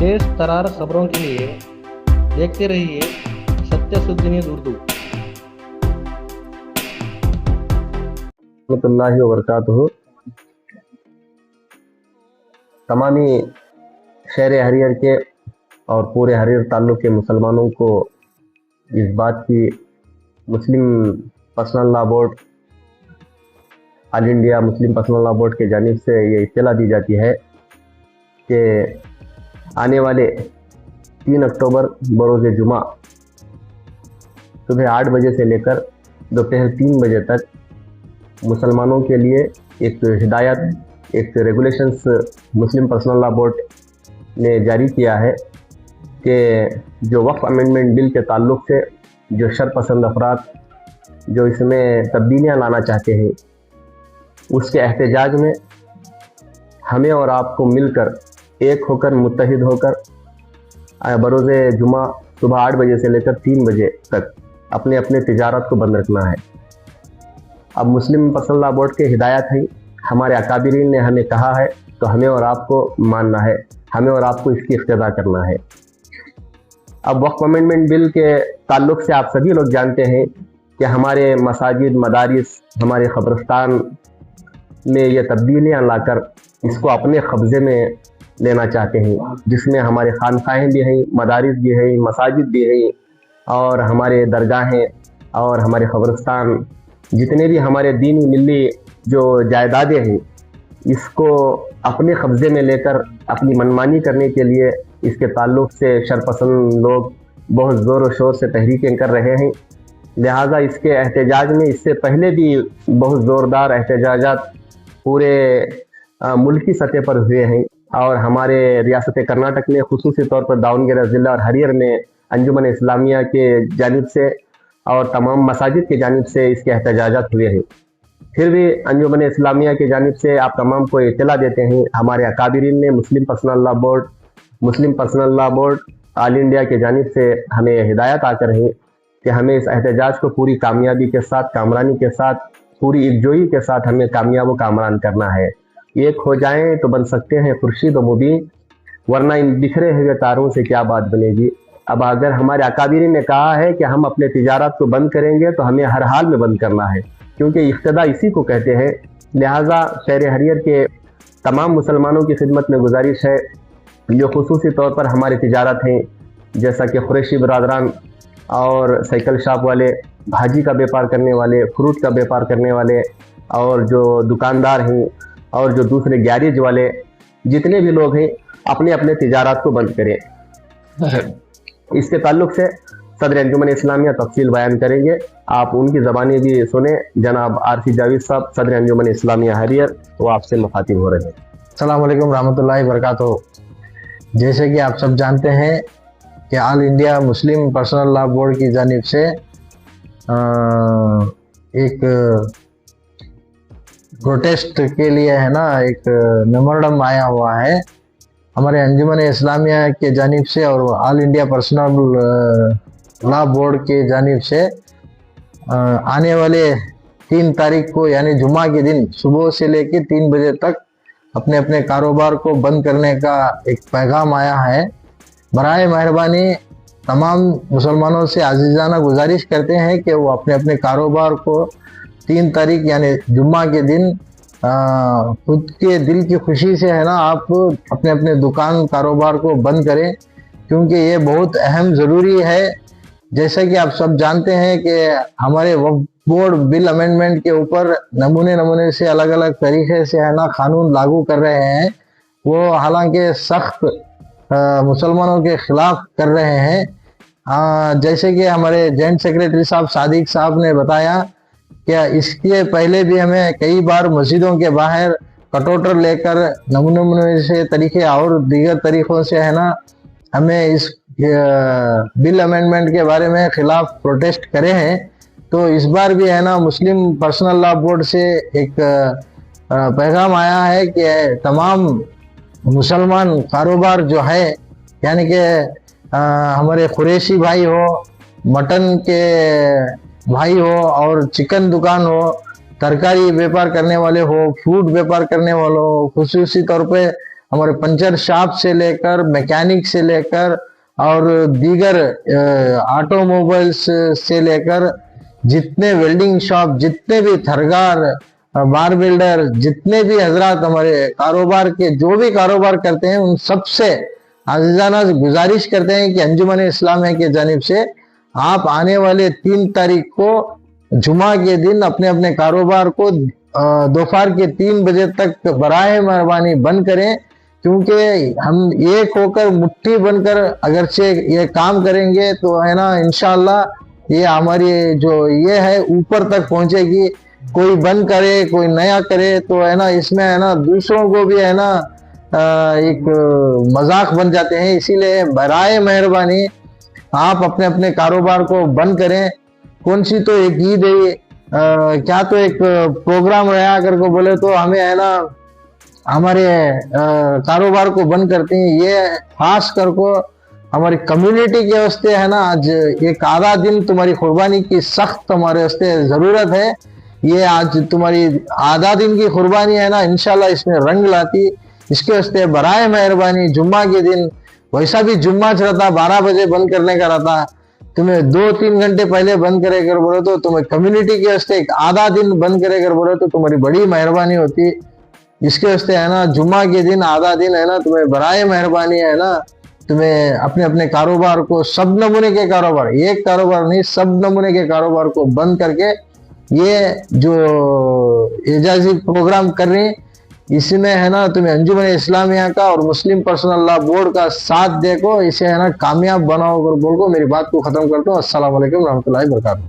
तेज तरार खबरों के लिए देखते रहिए सत्य शुद्ध न्यूज़ उर्दू। रहमतुल्लाहि व बरकातुहू। तमामी शहर हरियर के और पूरे हरियर ताल्लुक के मुसलमानों को इस बात की Muslim personal law board, all India Muslim personal law board के जानिब से ये इत्तला दी जाती है कि आने वाले 3 अक्टूबर बरोज़ जुमा सुबह 8 बजे से लेकर दोपहर 3 बजे तक मुसलमानों के लिए एक हिदायत, एक रेगुलेशंस मुस्लिम पर्सनल लॉ बोर्ड ने जारी किया है कि जो वक्फ अमेंडमेंट बिल के ताल्लुक से जो शरपसंद अफराद जो इसमें तब्दीलियाँ लाना चाहते हैं, उसके एहतजाज में हमें और आपको मिलकर एक होकर मुत्तहिद होकर बरोज़े जुमा सुबह 8 बजे से लेकर 3 बजे तक अपने अपने तिजारत को बंद रखना है। अब मुस्लिम पर्सनल लॉ बोर्ड के हिदायत है, हमारे अकाबिरीन ने हमें कहा है तो हमें और आपको मानना है, हमें और आपको इसकी इख्तिदा करना है। अब वक्फ अमेंडमेंट बिल के ताल्लुक से आप सभी लोग जानते हैं कि हमारे मसाजिद, मदारिस, हमारे क़ब्रिस्तान में ये तब्दीलियाँ लाकर इसको अपने कब्ज़े में लेना चाहते हैं, जिसमें हमारे खानकाहें भी हैं, मदारिस भी हैं, मसाजिद भी हैं और हमारे दरगाहें और हमारे क़ब्रिस्तान, जितने भी हमारे दीनी मिली जो जायदादें हैं, इसको अपने कब्ज़े में लेकर अपनी मनमानी करने के लिए इसके ताल्लुक से शरपसंद लोग बहुत ज़ोर व शोर से तहरीकें कर रहे हैं। लिहाजा इसके एहतजाज में इससे पहले भी बहुत ज़ोरदार एहतजाजात पूरे मुल्की सतह पर हुए हैं और हमारे रियासत कर्नाटक में खुसूसी तौर पर दावनगेरे ज़िला और हरियर में अंजुमन इस्लामिया के जानिब से और तमाम मसाजिद के जानिब से इसके एहतजाजात हुए हैं। फिर भी अंजुमन इस्लामिया के जानिब से आप तमाम को इत्तला देते हैं, हमारे अकाबिरीन ने Muslim personal law board all India के जानिब से हमें हिदायत आकर है कि हमें इस एहतजाज को पूरी कामयाबी के साथ, कामरानी के साथ, पूरी एकजोई के साथ हमें कामयाब व कामरान करना है। एक हो जाएं तो बन सकते हैं खुर्शीद व मुबीन, वरना इन बिखरे हुए तारों से क्या बात बनेगी। अब अगर हमारे अकाबिरीन ने कहा है कि हम अपने तिजारत को बंद करेंगे तो हमें हर हाल में बंद करना है, क्योंकि इख्तिदा इसी को कहते हैं। लिहाजा शहर हरियर के तमाम मुसलमानों की खिदमत में गुजारिश है, जो खुसूसी तौर पर हमारे तिजारत हैं, जैसा कि कुरैशी बरादरान और साइकिल शॉप वाले, भाजी का व्यापार करने वाले, फ्रूट का व्यापार करने वाले और जो दुकानदार हैं और जो दूसरे गैरेज वाले, जितने भी लोग हैं, अपने अपने तिजारत को बंद करें। इसके ताल्लुक से सदर अंजुमन इस्लामिया तफसील बयान करेंगे, आप उनकी ज़बानी भी सुने। जनाब आरसी जावेद साहब, सदर अंजुमन इस्लामिया हरियर, वो आपसे मुखातिब हो रहे हैं। अस्सलाम वालेकुम रहमतुल्लाहि व बरकातुहू। जैसे कि आप सब जानते हैं कि all India Muslim personal law board की जानिब से एक प्रोटेस्ट के लिए है ना, एक मेमोरेंडम आया हुआ है हमारे अंजुमन इस्लामिया के जानिब से और all India personal law board के जानिब से आने वाले 3 तारीख को यानी जुमा के दिन सुबह से लेकर 3 बजे तक अपने अपने कारोबार को बंद करने का एक पैगाम आया है। बराए मेहरबानी तमाम मुसलमानों से आजीज़ाना गुजारिश करते हैं कि वो अपने अपने कारोबार को 3 तारीख यानी जुम्मा के दिन खुद के दिल की खुशी से है ना, आप अपने अपने दुकान कारोबार को बंद करें, क्योंकि ये बहुत अहम ज़रूरी है। जैसा कि आप सब जानते हैं कि हमारे वक्फ बोर्ड बिल अमेंडमेंट के ऊपर नमूने से अलग अलग तरीके से है ना कानून लागू कर रहे हैं। वो हालांकि सख्त मुसलमानों के खिलाफ कर रहे हैं। जैसे कि हमारे जॉइंट सेक्रेटरी साहब सादिक साहब ने बताया कि इसके पहले भी हमें कई बार मस्जिदों के बाहर कटोटर लेकर नमूने से तरीके और दीगर तरीक़ों से है ना हमें इस बिल अमेंडमेंट के बारे में खिलाफ प्रोटेस्ट करे हैं। तो इस बार भी है ना मुस्लिम पर्सनल लॉ बोर्ड से एक पैगाम आया है कि तमाम मुसलमान कारोबार जो है, यानी कि हमारे कुरैशी भाई हो, मटन के भाई हो और चिकन दुकान हो, तरकारी व्यापार करने वाले हो, फ्रूट व्यापार करने वाले हो, खुसूसी तौर पे हमारे पंचर शॉप से लेकर मैकेनिक से लेकर और दीगर ऑटोमोबाइल्स से लेकर जितने वेल्डिंग शॉप, जितने भी थरगार, बार बिल्डर, जितने भी हजरात हमारे कारोबार के जो भी कारोबार करते हैं, उन सबसे आजीजाना गुजारिश करते हैं कि अंजुमन इस्लामिया की जानिब से आप आने वाले 3 तारीख को जुमा के दिन अपने अपने कारोबार को दोपहर के 3 बजे तक बराए मेहरबानी बंद करें, क्योंकि हम एक होकर मुट्ठी बनकर अगरचे ये काम करेंगे तो है ना इंशाअल्लाह ये हमारी जो ये है ऊपर तक पहुंचेगी। कोई बंद करे, कोई नया करे तो है ना इसमें है ना दूसरों को भी है ना एक मजाक बन जाते हैं। इसीलिए बराए मेहरबानी आप अपने अपने कारोबार को बंद करें। कौन सी तो एक ईद है, क्या तो एक प्रोग्राम रहा कर को बोले तो हमें है ना हमारे कारोबार को बंद करते हैं। ये खास कर को हमारी कम्युनिटी के वास्ते है ना आज एक आधा दिन तुम्हारी कुर्बानी की सख्त हमारे वास्ते जरूरत है। ये आज तुम्हारी आधा दिन की कुर्बानी है ना इंशाल्लाह इसमें रंग लाती। इसके वास्ते बराए मेहरबानी जुम्मा के दिन, वैसा भी जुम्मा रहता 12 बजे बंद करने का रहता, तुम्हें 2-3 घंटे पहले बंद करे कर बोले तो तुम्हें कम्युनिटी के वास्ते एक आधा दिन बंद करे कर बोले तो तुम्हारी बड़ी मेहरबानी होती। इसके वास्ते है ना जुम्मा के दिन आधा दिन है ना तुम्हें बराए मेहरबानी है ना तुम्हें अपने अपने कारोबार को, सब नमूने के कारोबार, एक कारोबार नहीं सब नमूने के कारोबार को बंद करके ये जो एजाजी प्रोग्राम कर रहे हैं इसमें है ना तुम्हें अंजुमन इस्लामिया का और मुस्लिम पर्सनल लॉ बोर्ड का साथ देखो, इसे है ना कामयाब बनाओ कर बोल को मेरी बात को खत्म करता हूँ। अस्सलाम वालेकुम रहमतुल्लाहि व बरकातहू।